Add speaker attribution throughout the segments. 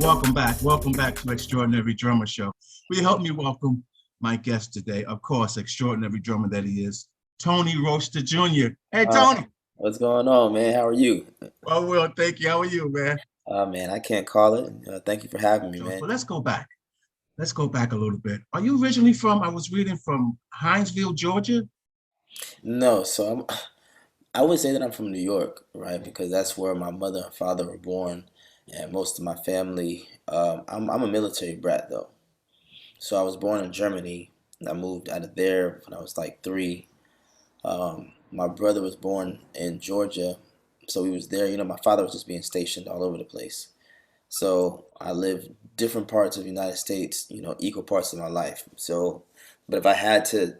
Speaker 1: Welcome back. Welcome back to Extraordinary Drummer Show. Will you help me welcome my guest today? Of course, extraordinary drummer that he is, Tony Royster Jr. Hey,
Speaker 2: Uh,
Speaker 1: Tony.
Speaker 2: what's going on, man? How are you?
Speaker 1: Well, thank you. How are you, man?
Speaker 2: Man, I can't call it. Thank you for having me,
Speaker 1: So
Speaker 2: man.
Speaker 1: let's go back. Let's go back a little bit. Are you originally from, I was reading from Hinesville, Georgia?
Speaker 2: No, I would say that I'm from New York, right? Because that's where my mother and father were born, and most of my family. I'm a military brat though, so I was born in Germany. And I moved out of there when I was like three. My brother was born in Georgia, so he was there. My father was just being stationed all over the place. So I lived different parts of the United States, equal parts of my life. So, but if I had to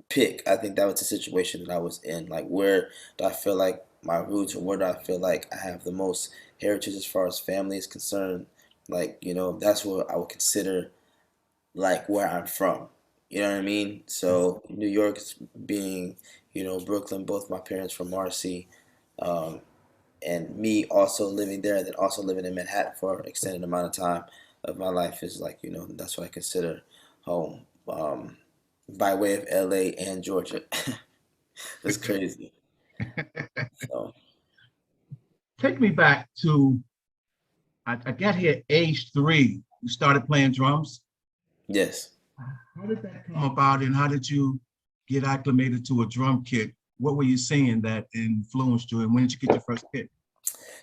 Speaker 2: pick, I think that was the situation that I was in. Like, where do I feel like my roots, or where do I feel like I have the most heritage as far as family is concerned? Like, that's what I would consider like where I'm from. You know what I mean? So New York is being, Brooklyn, both my parents from Marcy. Um, and me also living there and then also living in Manhattan for an extended amount of time of my life is like, that's what I consider home, by way of LA and Georgia. It's crazy. So,
Speaker 1: Take me back to, I got here age 3. You started playing drums.
Speaker 2: yes.
Speaker 1: How did that come about and how did you get acclimated to a drum kit? What were you seeing that influenced you and when did you get your first kit?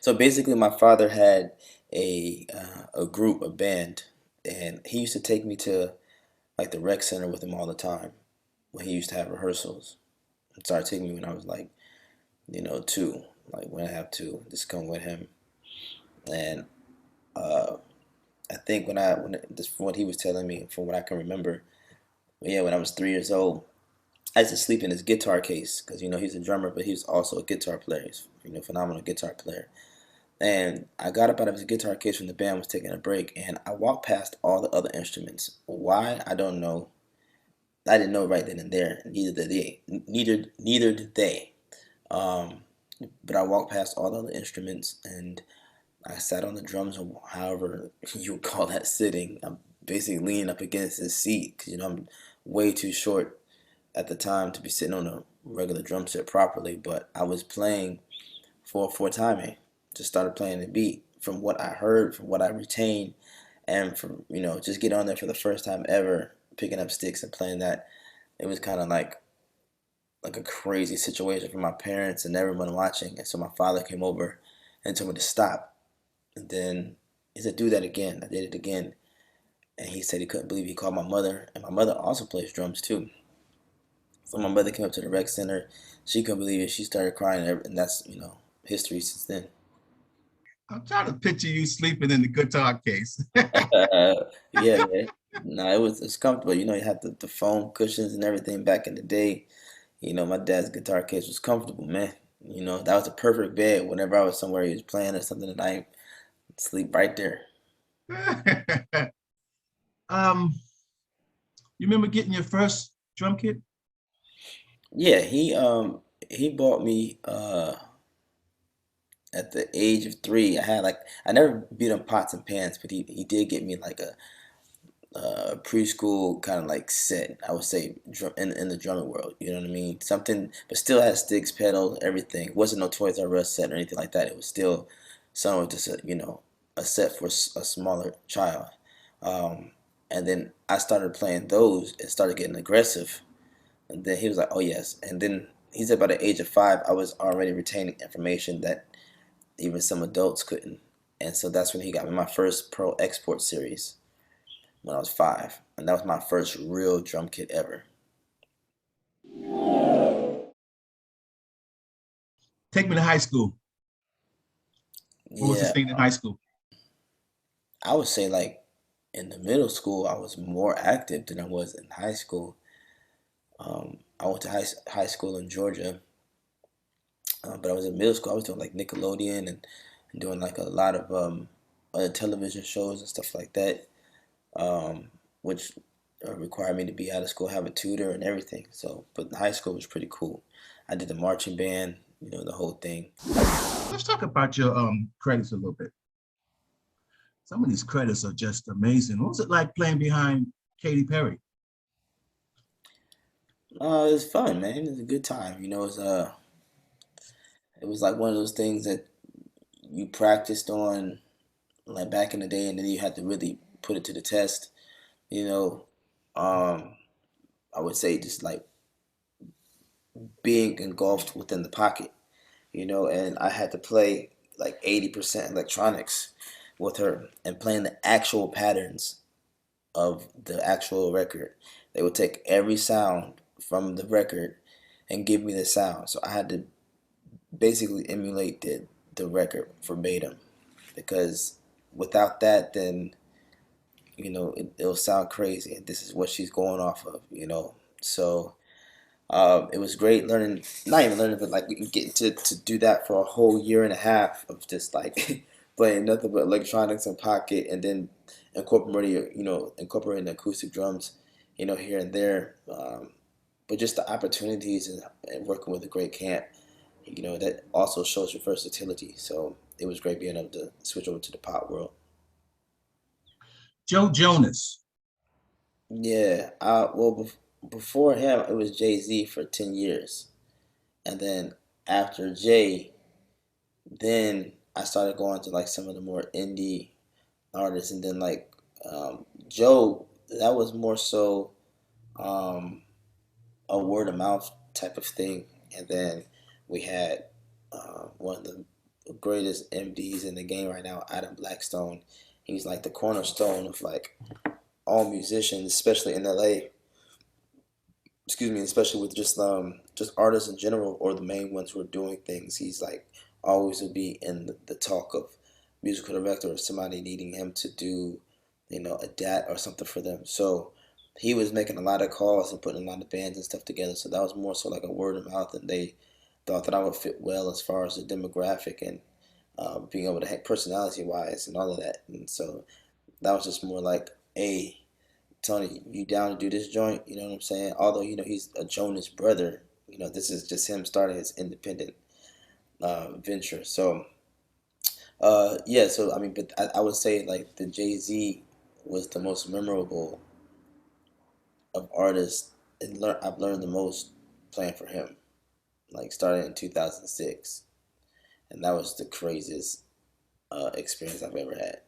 Speaker 2: So basically, my father had a group, a band, and he used to take me to like the rec center with him all the time when he used to have rehearsals. He started taking me when I was like, two, like when I have two, just come with him. And uh, I think this from what he was telling me, from what I can remember, yeah, when I was 3 years old, I used to sleep in his guitar case because he's a drummer, but he's also a guitar player. He's phenomenal guitar player. And I got up out of his guitar case when the band was taking a break, and I walked past all the other instruments. Why? I don't know. I didn't know right then and there. Neither did they. Neither did they. Um, but I walked past all the other instruments, and I sat on the drums, or however you would call that sitting. I'm basically leaning up against his seat because I'm way too short at the time to be sitting on a regular drum set properly. But I was playing 4/4 timing. Just started playing the beat from what I heard, from what I retained, and from just get on there for the first time ever, picking up sticks and playing that. It was kind of like a crazy situation for my parents and everyone watching. And so my father came over and told me to stop. And then he said, "Do that again." I did it again, and he said he couldn't believe he called my mother, and my mother also plays drums too. So my mother came up to the rec center. She couldn't believe it. She started crying, and that's history since then.
Speaker 1: I'm trying to picture you sleeping in the guitar case.
Speaker 2: Yeah, man. No, it's comfortable. You had the foam cushions and everything back in the day. My dad's guitar case was comfortable, man. That was a perfect bed whenever I was somewhere he was playing or something at night. Sleep right there.
Speaker 1: um, you remember getting your first drum kit?
Speaker 2: Yeah, he bought me at the age of three. I never beat him pots and pans, but he did get me like a preschool kind of like set. I would say in the drumming world. You know what I mean? Something, but still had sticks, pedals, everything. It wasn't no Toys R Us set or anything like that. It was still somewhat just a set for a smaller child. Um, and then I started playing those and started getting aggressive. And then he was like, "Oh yes." And then he said by the age of 5, I was already retaining information that even some adults couldn't. And so that's when he got me my first Pro Export series when I was 5, and that was my first real drum kit ever.
Speaker 1: Take me to high school. What was the
Speaker 2: Yeah,
Speaker 1: scene in high school?
Speaker 2: I would say like in the middle school, I was more active than I was in high school. I went to high school in Georgia, but I was in middle school. I was doing like Nickelodeon and doing like a lot of other television shows and stuff like that, which required me to be out of school, have a tutor and everything. So, but high school was pretty cool. I did the marching band, the whole thing.
Speaker 1: Let's talk about your credits a little bit. Some of these credits are just amazing. What was it like playing behind Katy Perry?
Speaker 2: It was fun, man. It was a good time. It was like one of those things that you practiced on like back in the day, and then you had to really put it to the test. You know, um, I would say just like being engulfed within the pocket. And I had to play like 80% electronics with her and playing the actual patterns of the actual record. They would take every sound from the record and give me the sound. So I had to basically emulate the record verbatim because without that, then, it'll sound crazy. And this is what she's going off of. So it was great learning, not even learning, but like getting to do that for a whole year and a half of just like playing nothing but electronics in pocket and then incorporating acoustic drums, here and there. But just the opportunities and working with a great camp, that also shows your versatility. So it was great being able to switch over to the pop world.
Speaker 1: Joe Jonas.
Speaker 2: Yeah, before him, it was Jay Z for 10 years. And then after Jay, then I started going to like some of the more indie artists, and then like Joe, that was more so um, a word of mouth type of thing. And then we had one of the greatest MDs in the game right now, Adam Blackstone. He's like the cornerstone of like all musicians, especially in LA. Excuse me, especially with just artists in general or the main ones who are doing things. He's like always will be in the talk of musical director or somebody needing him to do, a dat or something for them. So he was making a lot of calls and putting a lot of bands and stuff together. So that was more so like a word of mouth, and they thought that I would fit well as far as the demographic and being able to have personality wise and all of that. And so that was just more like, hey, Tony, you down to do this joint? You know what I'm saying? Although, he's a Jonas brother, this is just him starting his independent venture. So, yeah, so I mean, but I would say like the Jay Z was the most memorable of artists, and I've learned the most playing for him, like starting in 2006. And that was the craziest experience I've ever had.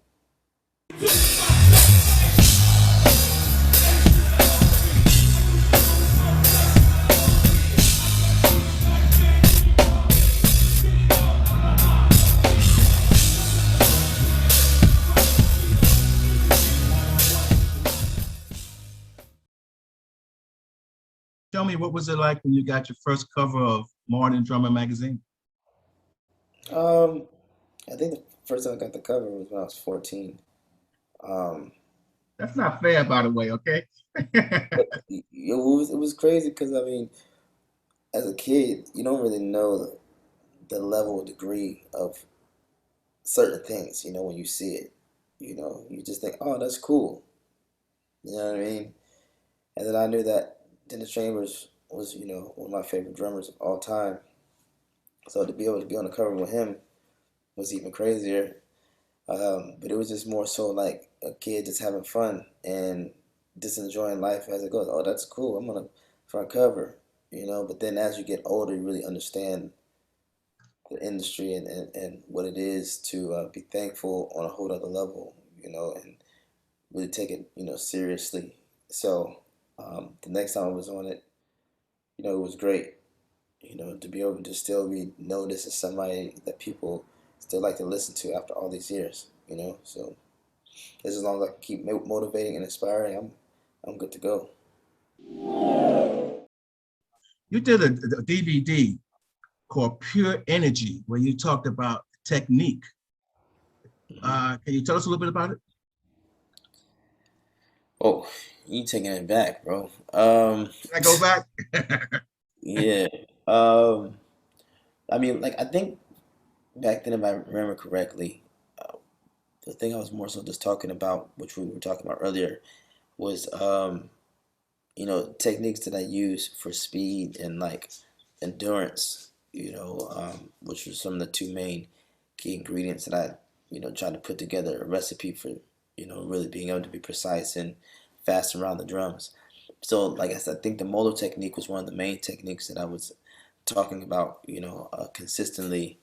Speaker 1: Tell me, what was it like when you got your first cover of Modern Drummer magazine?
Speaker 2: Um, I think the first time I got the cover was when I was 14. Um,
Speaker 1: That's not fair, by the way, okay?
Speaker 2: but it was crazy because I mean, as a kid, you don't really know the level or degree of certain things. When you see it, you just think, oh, that's cool. You know what I mean? And then I knew that Dennis Chambers was, one of my favorite drummers of all time. So to be able to be on the cover with him was even crazier. But it was just more so like a kid just having fun and just enjoying life as it goes. Oh, that's cool. I'm on a front cover, But then as you get older, you really understand the industry and what it is to be thankful on a whole other level, and really take it, seriously. So the next time I was on it, it was great, to be able to still be noticed as somebody that people still like to listen to after all these years. So as long as I keep motivating and inspiring, I'm good to go.
Speaker 1: You did a DVD called Pure Energy, where you talked about technique.
Speaker 2: Hmm.
Speaker 1: Can you tell us a little bit about it?
Speaker 2: Oh, you taking it back, bro.
Speaker 1: Can I go back?
Speaker 2: Yeah. Um, I mean, like I think back then, if I remember correctly, uh, the thing I was more so just talking about, which we were talking about earlier, was techniques that I use for speed and like endurance. Which were some of the two main key ingredients that I trying to put together a recipe for, really being able to be precise and fast around the drums. So, like I said, I think the molar technique was one of the main techniques that I was talking about, consistently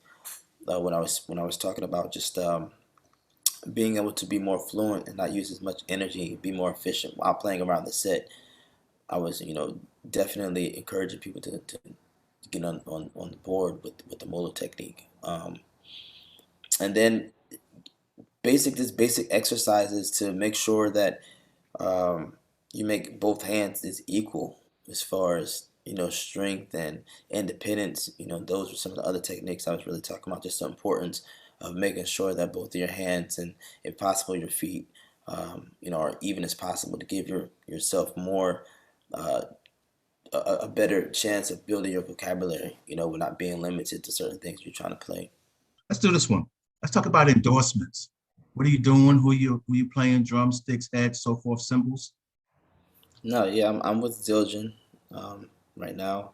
Speaker 2: when I was talking about just being able to be more fluent and not use as much energy, be more efficient while playing around the set. I was, definitely encouraging people to get on the board with the molar technique. And then basic exercises to make sure that um, you make both hands is equal as far as strength and independence. Those were some of the other techniques I was really talking about. Just the importance of making sure that both of your hands and, if possible, your feet, are even as possible to give yourself more. Uh, a better chance of building your vocabulary, with not being limited to certain things you're trying to play.
Speaker 1: Let's do this one. Let's talk about endorsements. What are you doing? Who you playing? Drumsticks, heads, so forth, cymbals.
Speaker 2: No, yeah, I'm with Zildjian right now.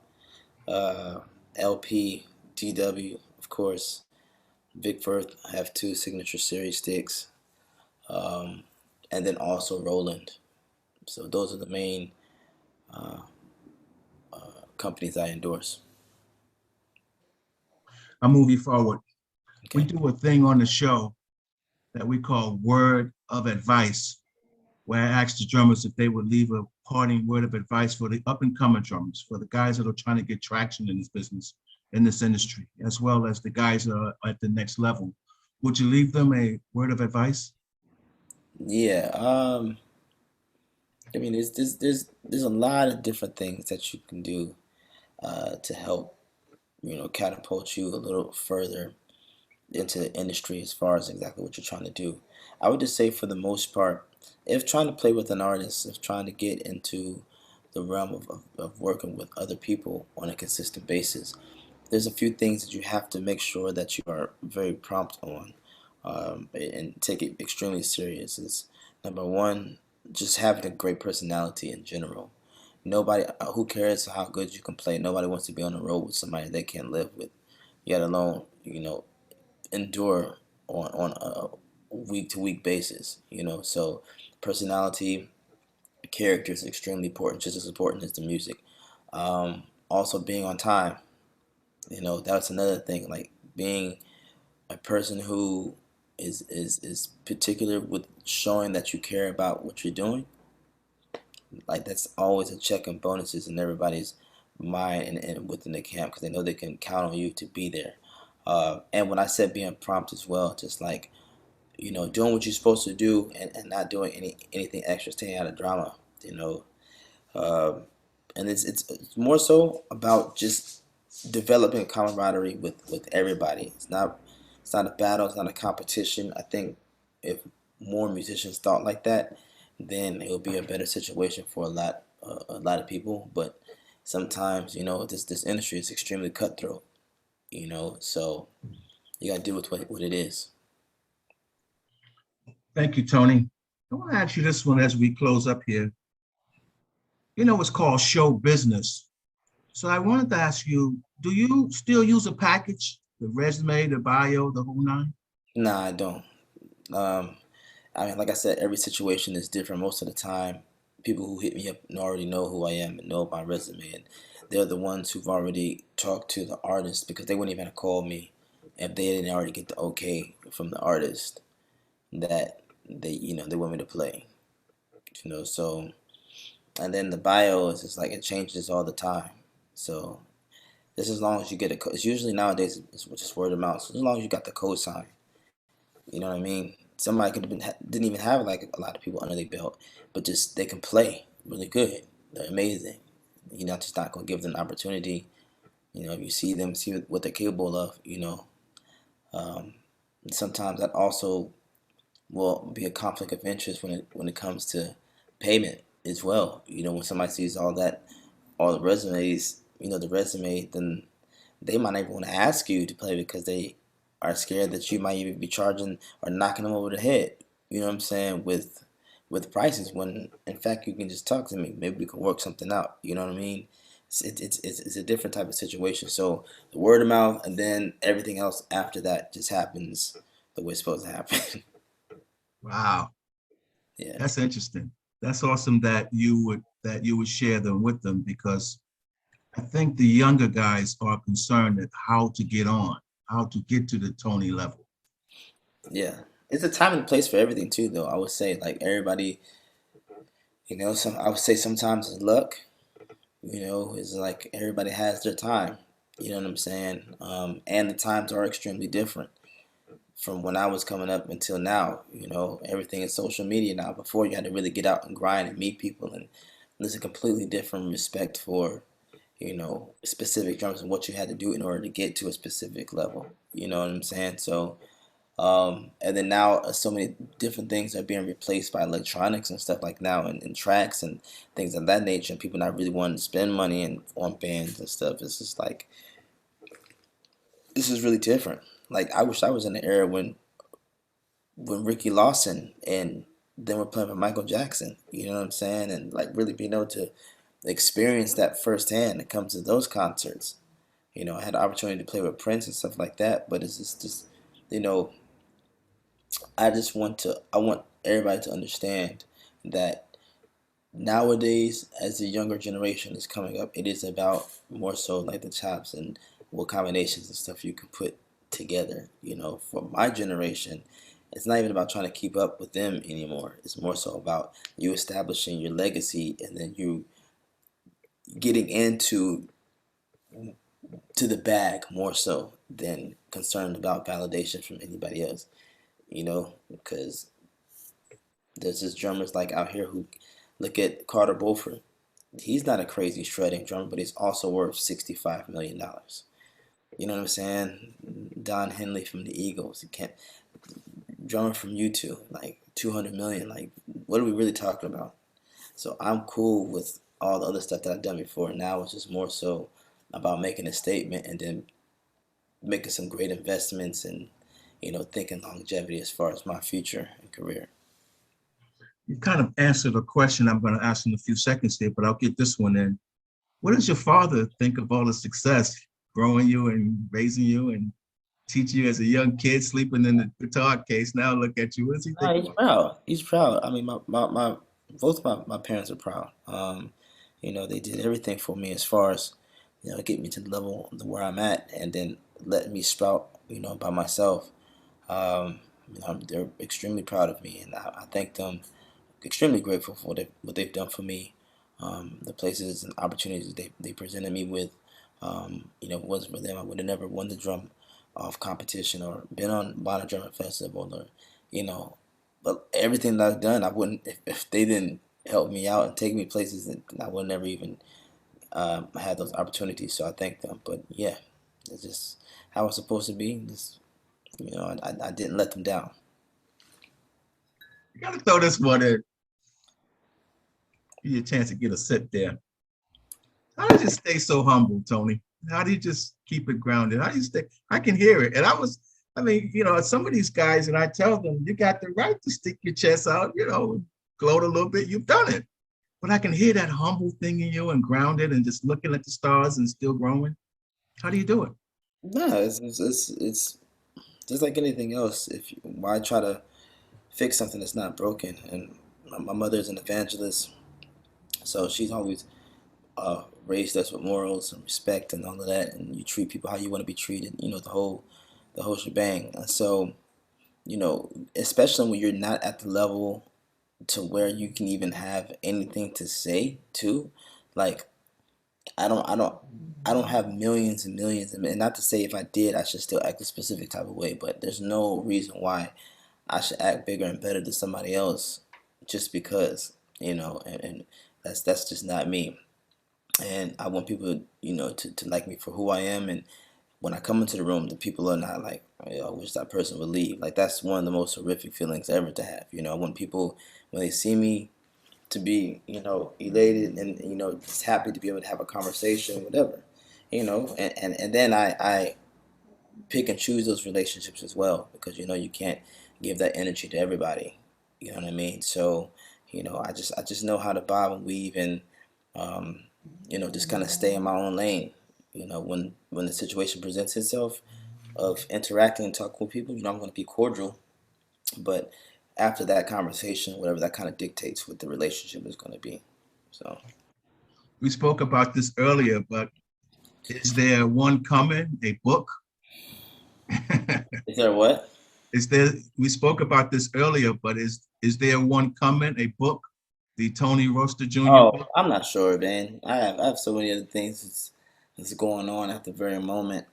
Speaker 2: Uh, LP, DW, of course. Vic Firth, I have two signature series sticks, um, and then also Roland. So those are the main uh, companies I endorse.
Speaker 1: I'll move you forward. We
Speaker 2: Okay.
Speaker 1: do a thing on the show that we call word of advice, where I asked the drummers if they would leave a parting word of advice for the up and coming drummers, for the guys that are trying to get traction in this business, in this industry, as well as the guys that are at the next level. Would you leave them a word of advice?
Speaker 2: Yeah. I mean, there's a lot of different things that you can do to help catapult you a little further into the industry as far as exactly what you're trying to do. I would just say for the most part, if trying to play with an artist, if trying to get into the realm of working with other people on a consistent basis, there's a few things that you have to make sure that you are very prompt on, and take it extremely serious. Is number one, just having a great personality in general. Nobody, who cares how good you can play? Nobody wants to be on the road with somebody they can't live with, yet alone, endure on a week to week basis. So personality, character is extremely important, just as important as the music. Also being on time. That's another thing. Like being a person who is particular with showing that you care about what you're doing. Like that's always a check and bonuses in everybody's mind and within the camp, because they know they can count on you to be there. And when I said being prompt as well, just like doing what you're supposed to do, and not doing anything extra, staying out of drama. You know, uh, and it's more so about just developing camaraderie with everybody. It's not a battle. It's not a competition. I think if more musicians thought like that, then it would be a better situation for a lot of people. But sometimes this industry is extremely cutthroat. So you got to deal with what it is.
Speaker 1: Thank you, Tony. I want to ask you this one as we close up here. It's called show business. So I wanted to ask you, do you still use a package, the resume, the bio, the whole nine?
Speaker 2: Nah, I don't. Um, I mean, like I said, every situation is different. Most of the time, people who hit me up already know who I am and know my resume, and they're the ones who've already talked to the artist, because they wouldn't even have called me if they didn't already get the okay from the artist that they want me to play. So, and then the bio is just like it changes all the time. So just as long as you get it's usually nowadays it's just word of mouth. So as long as you got the cosign, you know what I mean. Somebody could have didn't even have like a lot of people under their belt, but just they can play really good. They're amazing. You're not just not gonna give them an opportunity. If you see them, see what they're capable of. Um, and sometimes that also will be a conflict of interest when it comes to payment as well. When somebody sees all the resumes, the resume, then they might not even want to ask you to play because they are scared that you might even be charging or knocking them over the head. You know what I'm saying, with prices, when in fact you can just talk to me. Maybe we can work something out. You know what I mean? It's a different type of situation. So the word of mouth, and then everything else after that just happens the way it's supposed to happen.
Speaker 1: Wow,
Speaker 2: Yeah,
Speaker 1: that's interesting. That's awesome that you would share them with them because I think the younger guys are concerned at how to get on, how to get to the Tony level.
Speaker 2: yeah. It's a time and place for everything too, though. I would say like everybody, some I would say sometimes it's luck. It's like everybody has their time. You know what I'm saying? And the times are extremely different from when I was coming up until now. Everything is social media now. Before you had to really get out and grind and meet people, and there's a completely different respect for specific drums and what you had to do in order to get to a specific level. You know what I'm saying? So and then now so many different things are being replaced by electronics and stuff like now and tracks and things of that nature, and people not really wanting to spend money on bands and stuff. It's just like this is really different. Like I wish I was in the era when Ricky Lawson and then we're playing for Michael Jackson. You know what I'm saying? And like really being able to experience that firsthand. It comes to those concerts. I had the opportunity to play with Prince and stuff like that, but it's just you know, I want everybody to understand that nowadays, as the younger generation is coming up, it is about more so like the chops and what combinations and stuff you can put together. For my generation, it's not even about trying to keep up with them anymore. It's more so about you establishing your legacy and then you getting into to the bag more so than concerned about validation from anybody else. Because there's just drummers like out here who look at Carter Beauford. He's not a crazy shredding drummer, but he's also worth $65 million. You know what I'm saying? Don Henley from the Eagles. He can't drummer from U2, like 200 million. Like, what are we really talking about? So I'm cool with all the other stuff that I've done before. Now it's just more so about making a statement and then making some great investments and thinking longevity as far as my future and career.
Speaker 1: You kind of answered a question I'm going to ask in a few seconds here, but I'll get this one in. What does your father think of all the success growing you and raising you and teaching you as a young kid, sleeping in the guitar case? Now look at you. What does he think
Speaker 2: No, he's
Speaker 1: about
Speaker 2: proud. He's proud. I mean, my both my parents are proud. They did everything for me as far as get me to the level where I'm at, and then let me sprout by myself. They're extremely proud of me, and I thank them. Extremely grateful for what they've done for me, the places and opportunities they presented me with. If it wasn't for them, I would have never won the drum off competition or been on Bonner Drum Festival or, you know, but everything that I've done, I wouldn't, if they didn't help me out and take me places, then I would never even had those opportunities. So I thank them. But yeah, it's just how it's supposed to be. Just, I didn't let them down.
Speaker 1: it? You got to throw this one in. Give you a chance to get a sip there. How did you stay so humble, Tony? How do you just keep it grounded? How do you stay? I can hear it. And I mean, some of these guys, and I tell them, you got the right to stick your chest out, gloat a little bit. You've done it. But I can hear that humble thing in you and grounded and just looking at the stars and still growing. How do you do it?
Speaker 2: No, it's just like anything else. Why try to fix something that's not broken? And my mother is an evangelist, so she's always raised us with morals and respect and all of that, and you treat people how you want to be treated. The whole shebang. And so, especially when you're not at the level to where you can even have anything to say to, like I don't have millions and millions, and not to say if I did, I should still act a specific type of way, but there's no reason why I should act bigger and better than somebody else just because, and that's just not me. And I want people, to like me for who I am. And when I come into the room, the people are not like, I wish that person would leave. Like that's one of the most horrific feelings ever to have. I want people when they see me to be, elated and just happy to be able to have a conversation, whatever, and then I pick and choose those relationships as well because you can't give that energy to everybody. You know what I mean? So I just know how to bob and weave and just kind of stay in my own lane. When the situation presents itself, of interacting and talking with people, I'm going to be cordial. But after that conversation, whatever that kind of dictates what the relationship is going to be. So,
Speaker 1: We spoke about this earlier, but is there one coming, a book?
Speaker 2: is there what?
Speaker 1: Is there, we spoke about this earlier, but is there one coming, a book, the Tony Royster Jr.
Speaker 2: Oh,
Speaker 1: book?
Speaker 2: I'm not sure, man. I have so many other things that's going on at the very moment.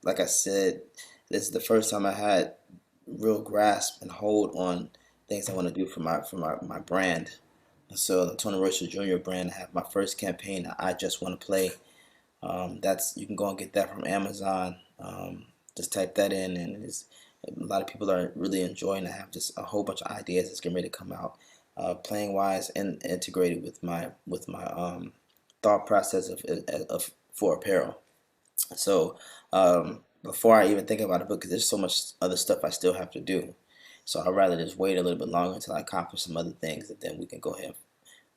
Speaker 2: Like I said, this is the first time I had real grasp and hold on things I want to do for my brand. So the Tony Royster Jr. brand, I have my first campaign. I just want to play. That's you can go and get that from Amazon. Just type that in, and a lot of people are really enjoying. I have just a whole bunch of ideas that's getting ready to come out, playing wise and integrated with my thought process of for apparel. So before I even think about a book, because there's so much other stuff I still have to do. So I'd rather just wait a little bit longer until I accomplish some other things, and then we can go ahead and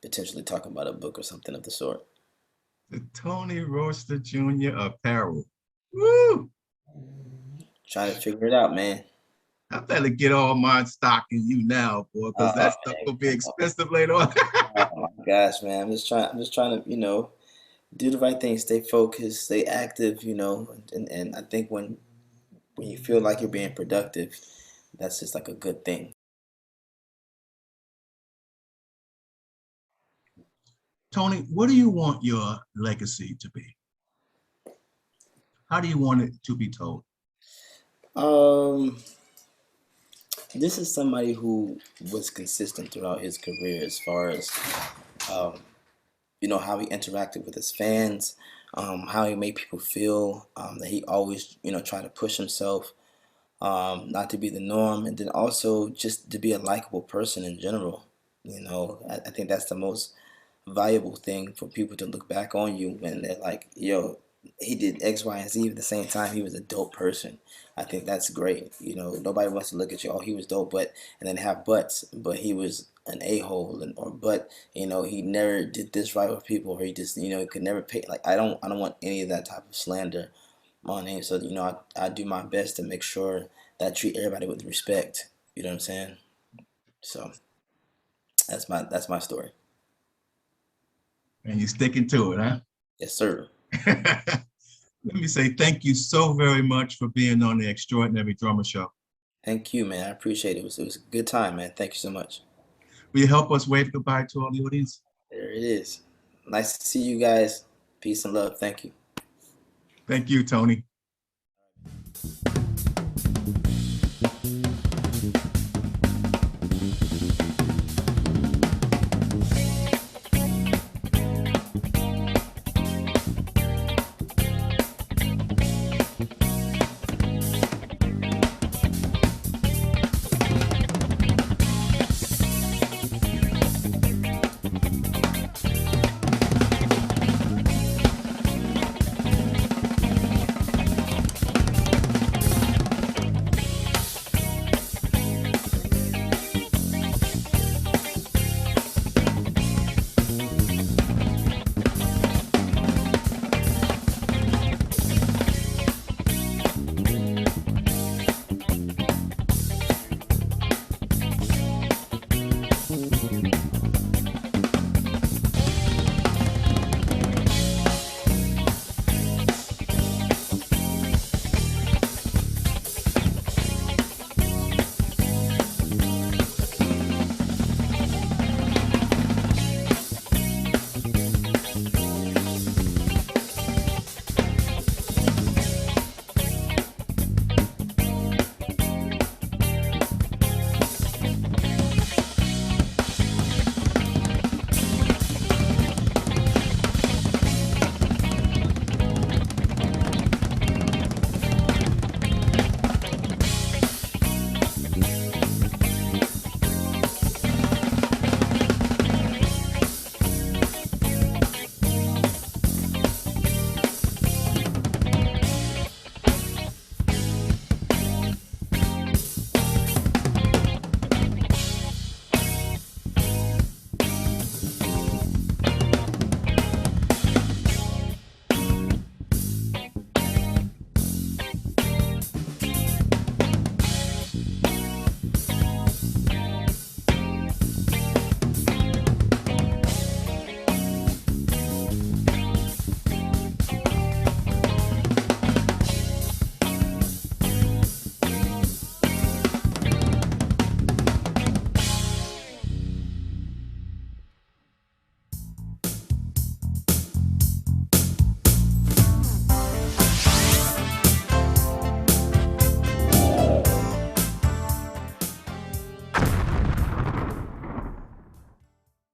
Speaker 2: potentially talk about a book or something of the sort.
Speaker 1: The Tony Royster Jr. apparel. Woo!
Speaker 2: Trying to figure it out, man.
Speaker 1: I better get all mine stocking you now, boy, because that stuff
Speaker 2: Man,
Speaker 1: will be
Speaker 2: come on.
Speaker 1: expensive later on.
Speaker 2: Oh my gosh, man. I'm just trying to, do the right thing, stay focused, stay active, and I think when you feel like you're being productive, that's just like a good thing.
Speaker 1: Tony, what do you want your legacy to be? How do you want it to be told?
Speaker 2: Um, this is somebody who was consistent throughout his career as far as um, how he interacted with his fans, how he made people feel, that he always, tried to push himself, not to be the norm, and then also just to be a likable person in general. I think that's the most valuable thing for people to look back on you when they're like, yo, he did X, Y, and Z at the same time he was a dope person. I think that's great. Nobody wants to look at you, oh, he was dope, and then have buts, but he was an a-hole, or but he never did this right with people, or he just he could never pay. Like I don't want any of that type of slander on him. So I do my best to make sure that I treat everybody with respect. You know what I'm saying? So that's my story.
Speaker 1: And you're sticking to it, huh?
Speaker 2: Yes, sir.
Speaker 1: Let me say thank you so very much for being on the Extraordinary Drummer Show.
Speaker 2: Thank you, man. I appreciate it. It was a good time, man. Thank you so much.
Speaker 1: Will you help us wave goodbye to all the audience?
Speaker 2: There it is. Nice to see you guys. Peace and love. Thank you.
Speaker 1: Thank you, Tony.